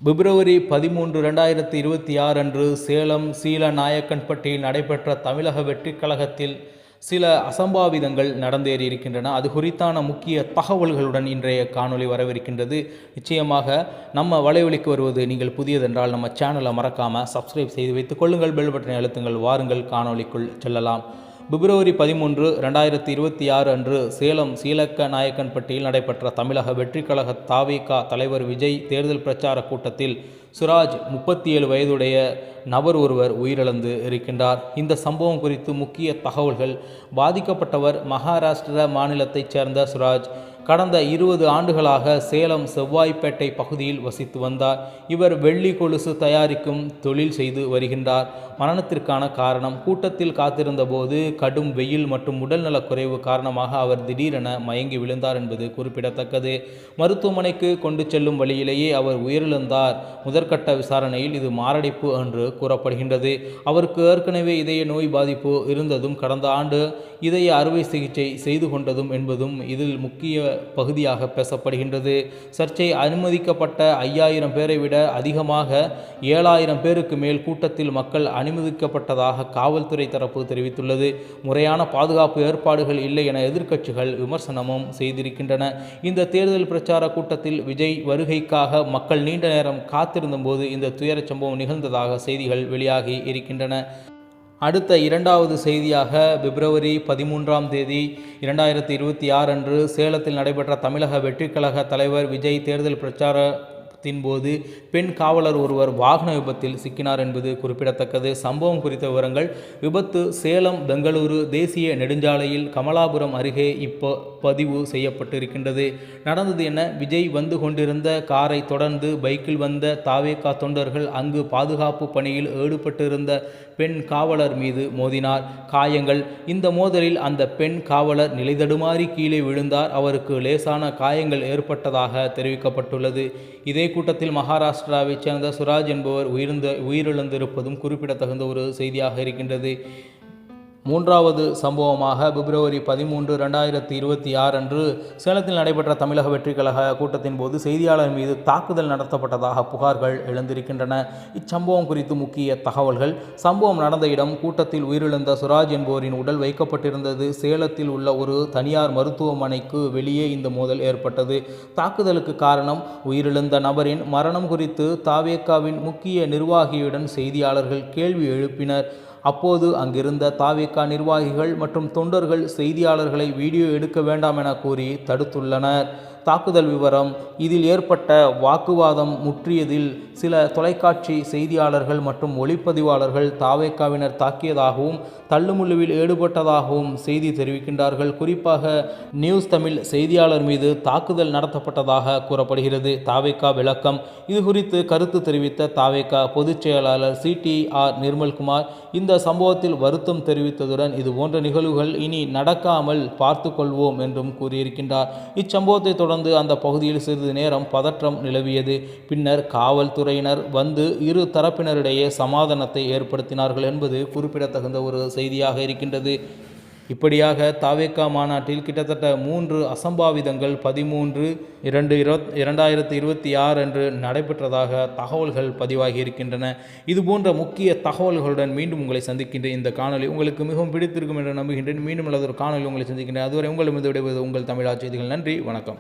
பிப்ரவரி 13, 2026 அன்று சேலம் சீலநாயக்கன்பட்டியில் நடைபெற்ற தமிழக வெற்றிக் கழகத்தில் சில அசம்பாவிதங்கள் நடந்தேறியிருக்கின்றன. அது குறித்தான முக்கிய தகவல்களுடன் இன்றைய காணொளி வரவிருக்கின்றது. நிச்சயமாக நம்ம வலைவலிக்கு வருவது நீங்கள் புதியதென்றால் நம்ம சேனலை மறக்காமல் சப்ஸ்கிரைப் செய்து வைத்துக் கொள்ளுங்கள். பெல் பட்டனை அழுத்துங்கள். வாருங்கள் காணொளிக்குள் செல்லலாம். பிப்ரவரி 13, 2026 அன்று சேலம் சீலநாயக்கன்பட்டியில் நடைபெற்ற தமிழக வெற்றிக் கழக தவிக தலைவர் விஜய் தேர்தல் பிரச்சார கூட்டத்தில் சுராஜ் 37 வயதுடைய நபர் ஒருவர் உயிரிழந்து இருக்கின்றார். இந்த சம்பவம் குறித்து முக்கிய தகவல்கள். பாதிக்கப்பட்டவர் மகாராஷ்டிர மாநிலத்தைச் சேர்ந்த சுராஜ். கடந்த 20 ஆண்டுகளாக சேலம் செவ்வாய்ப்பேட்டை பகுதியில் வசித்து வந்தார். இவர் வெள்ளி கொலுசு தயாரிக்கும் தொழில் செய்து வருகின்றார். மரணத்திற்கான காரணம், கூட்டத்தில் காத்திருந்த போது கடும் வெயில் மற்றும் உடல்நலக்குறைவு காரணமாக அவர் திடீரென மயங்கி விழுந்தார் என்பது குறிப்பிடத்தக்கது. மருத்துவமனைக்கு கொண்டு செல்லும் வழியிலேயே அவர் உயிரிழந்தார். முதற்கட்ட விசாரணையில் இது மாரடைப்பு என்று கூறப்படுகின்றது. அவருக்கு ஏற்கனவே இதய நோய் பாதிப்பு இருந்ததும் கடந்த ஆண்டு இதய அறுவை சிகிச்சை செய்து கொண்டதும் என்பதும் இதில் முக்கிய பகுதியாக பேசப்படுகின்றது. சர்ச்சை அனுமதிக்கப்பட்ட 5000 பேரை விட அதிகமாக 7000 பேருக்கு மேல் கூட்டத்தில் மக்கள் அனுமதிக்கப்பட்டதாக காவல்துறை தரப்பு தெரிவித்துள்ளது. முறையான பாதுகாப்பு ஏற்பாடுகள் இல்லை என எதிர்க்கட்சிகள் விமர்சனமும் செய்திருக்கின்றன. இந்த தேர்தல் பிரச்சார கூட்டத்தில் விஜய் வருகைக்காக மக்கள் நீண்ட நேரம் காத்திருந்த போது இந்த துயர சம்பவம் நிகழ்ந்ததாக செய்திகள் வெளியாகி இருக்கின்றன. அடுத்த இரண்டாவது செய்தியாக பிப்ரவரி 13, 2026 அன்று சேலத்தில் நடைபெற்ற தமிழக வெற்றிக் கழக தலைவர் விஜய் தேர்தல் பிரச்சாரத்தின் போது பெண் காவலர் ஒருவர் வாகன விபத்தில் சிக்கினார் என்பது குறிப்பிடத்தக்கது. சம்பவம் குறித்த விவரங்கள். விபத்து சேலம் பெங்களூரு தேசிய நெடுஞ்சாலையில் கமலாபுரம் அருகே பதிவு செய்யப்பட்டிருக்கின்றது. நடந்தது என்ன? விஜய் வந்து கொண்டிருந்த காரை தொடர்ந்து பைக்கில் வந்த தவிக தொண்டர்கள் அங்கு பாதுகாப்பு பணியில் ஈடுபட்டிருந்த பெண் காவலர் மீது மோதினார். காயங்கள். இந்த மோதலில் அந்த பெண் காவலர் நிலைதடுமாறி கீழே விழுந்தார். அவருக்கு லேசான காயங்கள் ஏற்பட்டதாக தெரிவிக்கப்பட்டுள்ளது. இதே கூட்டத்தில் மகாராஷ்டிராவைச் சேர்ந்த சுராஜ் என்பவர் உயிரிழந்திருப்பதும் குறிப்பிடத்தகுந்த ஒரு செய்தியாக இருக்கின்றது. மூன்றாவது சம்பவமாக பிப்ரவரி 13, 2026 அன்று சேலத்தில் நடைபெற்ற தமிழக வெற்றிக் கழக கூட்டத்தின் போது செய்தியாளர் மீது தாக்குதல் நடத்தப்பட்டதாக புகார்கள் எழுந்திருக்கின்றன. இச்சம்பவம் குறித்து முக்கிய தகவல்கள். சம்பவம் நடந்த இடம் கூட்டத்தில் உயிரிழந்த சுராஜ் என்பவரின் உடல் வைக்கப்பட்டிருந்தது. சேலத்தில் உள்ள ஒரு தனியார் மருத்துவமனைக்கு வெளியே இந்த மோதல் ஏற்பட்டது. தாக்குதலுக்கு காரணம், உயிரிழந்த நபரின் மரணம் குறித்து தவிகவின் முக்கிய நிர்வாகியுடன் செய்தியாளர்கள் கேள்வி எழுப்பினர். அப்போது அங்கிருந்த தவிக நிர்வாகிகள் மற்றும் தொண்டர்கள் செய்தியாளர்களை வீடியோ எடுக்க வேண்டாம் என கூறி தடுத்துள்ளனர். தாக்குதல் விவரம். இதில் ஏற்பட்ட வாக்குவாதம் முற்றியதில் சில தொலைக்காட்சி செய்தியாளர்கள் மற்றும் ஒளிப்பதிவாளர்கள் தவிகவினர் தாக்கியதாகவும் தள்ளுமுள்ளுவில் ஈடுபட்டதாகவும் செய்தி தெரிவிக்கின்றார்கள். குறிப்பாக நியூஸ் தமிழ் செய்தியாளர் மீது தாக்குதல் நடத்தப்பட்டதாக கூறப்படுகிறது. தவிக விளக்கம். இது குறித்து கருத்து தெரிவித்த தவிக பொதுச் செயலாளர் CTR நிர்மல்குமார் இந்த சம்பவத்தில் வருத்தம் தெரிவித்ததுடன் இதுபோன்ற நிகழ்வுகள் இனி நடக்காமல் பார்த்து கொள்வோம் என்றும் கூறியிருக்கின்றார். இச்சம்பவத்தை தொடர்ந்து அந்த பகுதியில் சிறிது நேரம் பதற்றம் நிலவியது. பின்னர் காவல்துறையினர் வந்து இரு தரப்பினரிடையே சமாதானத்தை ஏற்படுத்தினார்கள் என்பது குறிப்பிடத்தகுந்த ஒரு செய்தியாக இருக்கின்றது. இப்படியாக தவிக மாநாட்டில் கிட்டத்தட்ட 3 அசம்பாவிதங்கள் 13, 2026 அன்று நடைபெற்றதாக தகவல்கள் பதிவாகி இருக்கின்றன. இதுபோன்ற முக்கிய தகவல்களுடன் மீண்டும் உங்களை சந்திக்கின்றேன். இந்த காணொலி உங்களுக்கு மிகவும் பிடித்திருக்கும் என்று நம்புகின்றேன். மீண்டும் அல்லது ஒரு காணொலி உங்களை சந்திக்கின்றேன். அதுவரை உங்களிடம் விடைபெறுவது உங்கள் தமிழா செய்திகள். நன்றி, வணக்கம்.